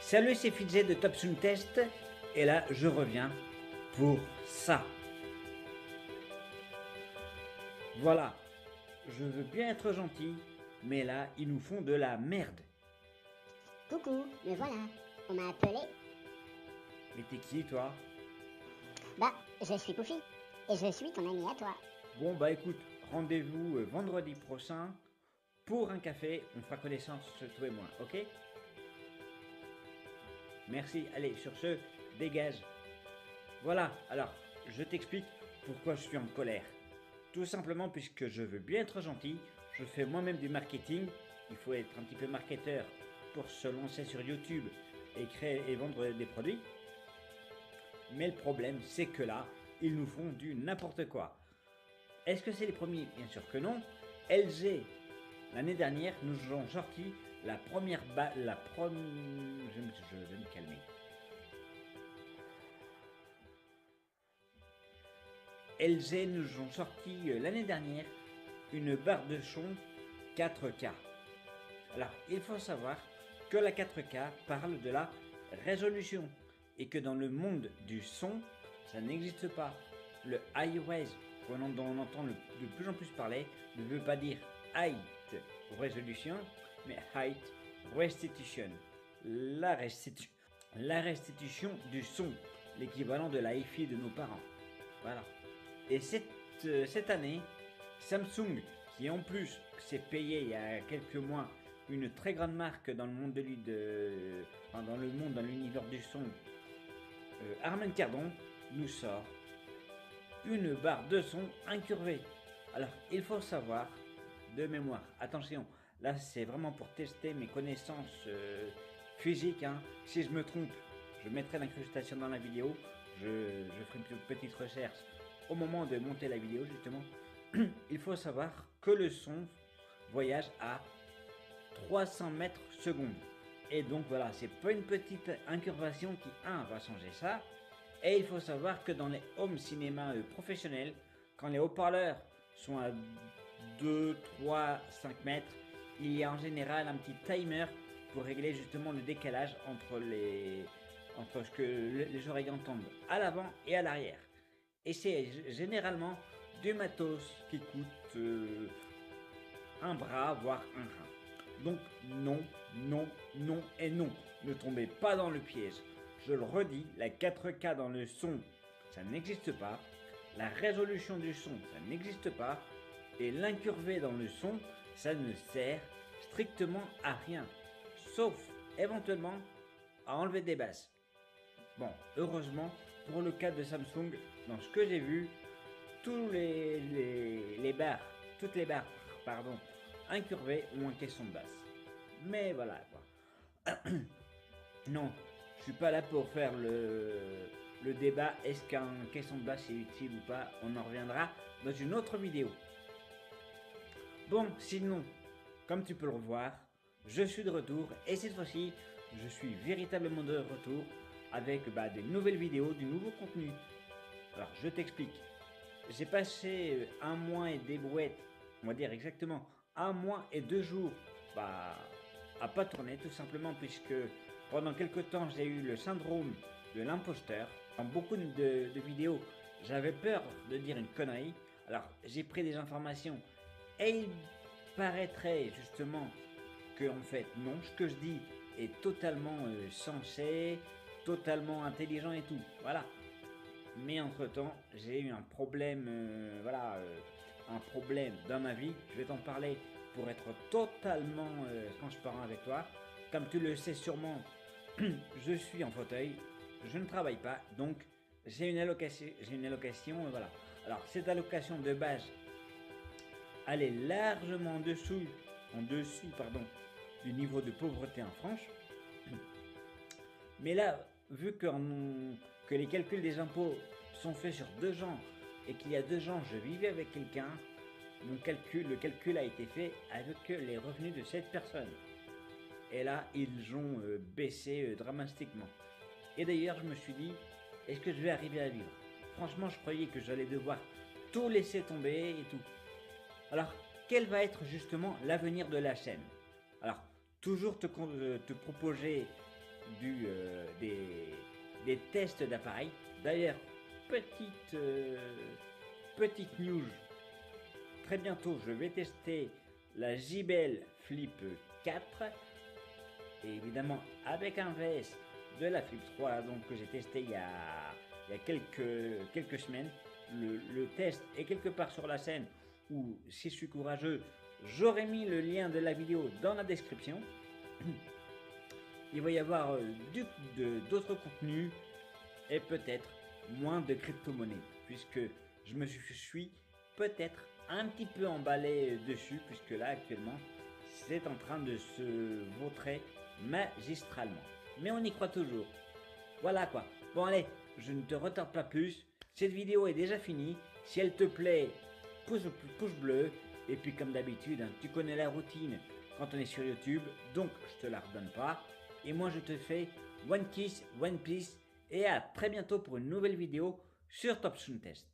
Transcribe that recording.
Salut, c'est Fidget de Top Sound Test et là je reviens pour ça. Voilà, je veux bien être gentil, mais là ils nous font de la merde. Coucou, me voilà. On m'a appelé. Mais t'es qui toi? Bah, je suis Poufy. Et je suis ton ami à toi. Bon bah écoute, rendez-vous vendredi prochain pour un café, on fera connaissance toi et moi, ok? Merci, allez sur ce, dégage. Voilà, alors je t'explique pourquoi je suis en colère. Tout simplement puisque je veux bien être gentil, je fais moi-même du marketing, il faut être un petit peu marketeur pour se lancer sur YouTube et créer et vendre des produits. Mais le problème, c'est que là, ils nous font du n'importe quoi. Est-ce que c'est les premiers? Bien sûr que non. LG, l'année dernière, nous ont sorti la première je vais me calmer. LG nous ont sorti l'année dernière une barre de son 4K. Alors, il faut savoir que la 4K parle de la résolution et que dans le monde du son, ça n'existe pas. Le high-res, dont on entend de plus en plus parler, ne veut pas dire height résolution, mais height restitution. La restitution du son, l'équivalent de la hi-fi de nos parents. Voilà. Et cette année, Samsung, qui en plus s'est payé il y a quelques mois une très grande marque dans le monde dans l'univers du son, Harman Kardon, nous sort une barre de son incurvée. Alors, il faut savoir, de mémoire, attention, là c'est vraiment pour tester mes connaissances physiques, hein. Si je me trompe, je mettrai l'incrustation dans la vidéo, je ferai une petite recherche au moment de monter la vidéo justement. Il faut savoir que le son voyage à 300 mètres secondes. Et donc voilà, c'est pas une petite incurvation qui, va changer ça. Et il faut savoir que dans les home cinéma professionnels, quand les haut-parleurs sont à 2, 3, 5 mètres, il y a en général un petit timer pour régler justement le décalage entre ce que les oreilles entendent à l'avant et à l'arrière. Et c'est généralement du matos qui coûte un bras, voire un rein. Donc non, non, non et non. Ne tombez pas dans le piège. Je le redis, la 4K dans le son, ça n'existe pas. La résolution du son, ça n'existe pas. Et l'incurvé dans le son, ça ne sert strictement à rien. Sauf éventuellement à enlever des basses. Bon, heureusement, pour le cas de Samsung, dans ce que j'ai vu, toutes les barres incurvées ont un caisson de basse. Mais voilà quoi. Non, je suis pas là pour faire le débat est-ce qu'un caisson de basse est utile ou pas. On en reviendra dans une autre vidéo. Bon, sinon, comme tu peux le revoir, je suis de retour et cette fois-ci, je suis véritablement de retour avec des nouvelles vidéos, du nouveau contenu. Alors, je t'explique. J'ai passé un mois et des brouettes, on va dire exactement un mois et 2 jours à pas tourner, tout simplement puisque pendant quelques temps j'ai eu le syndrome de l'imposteur. Dans beaucoup de vidéos, j'avais peur de dire une connerie. Alors j'ai pris des informations et il paraîtrait justement que en fait non, ce que je dis est totalement sensé, totalement intelligent et tout. Voilà. Mais entre temps, j'ai eu un problème, un problème dans ma vie. Je vais t'en parler pour être totalement transparent avec toi. Comme tu le sais sûrement, je suis en fauteuil, je ne travaille pas, donc j'ai une allocation, voilà. Alors cette allocation de base, elle est largement en dessous du niveau de pauvreté en France. Mais là, vu que les calculs des impôts sont faits sur 2 ans et qu'il y a 2 ans je vivais avec quelqu'un, le calcul a été fait avec les revenus de cette personne. Et là, ils ont baissé dramatiquement. Et d'ailleurs, je me suis dit, est-ce que je vais arriver à vivre? Franchement, je croyais que j'allais devoir tout laisser tomber et tout. Alors, quel va être justement l'avenir de la chaîne? Alors, toujours te proposer des tests d'appareils. D'ailleurs, petite news, très bientôt je vais tester la JBL Flip 4, et évidemment avec un VS de la Flip 3 donc, que j'ai testé il y a quelques semaines. Le test est quelque part sur la chaîne, ou si je suis courageux, j'aurai mis le lien de la vidéo dans la description. Il va y avoir d'autres contenus et peut-être moins de crypto-monnaies, puisque je me suis peut-être un petit peu emballé dessus, puisque là actuellement c'est en train de se vautrer magistralement. Mais on y croit toujours. Voilà quoi. Bon allez, je ne te retarde pas plus. Cette vidéo est déjà finie. Si elle te plaît, pouce bleu. Et puis comme d'habitude, tu connais la routine quand on est sur YouTube, donc je te la redonne pas. Et moi je te fais one kiss, one peace, et à très bientôt pour une nouvelle vidéo sur TopSoon Test.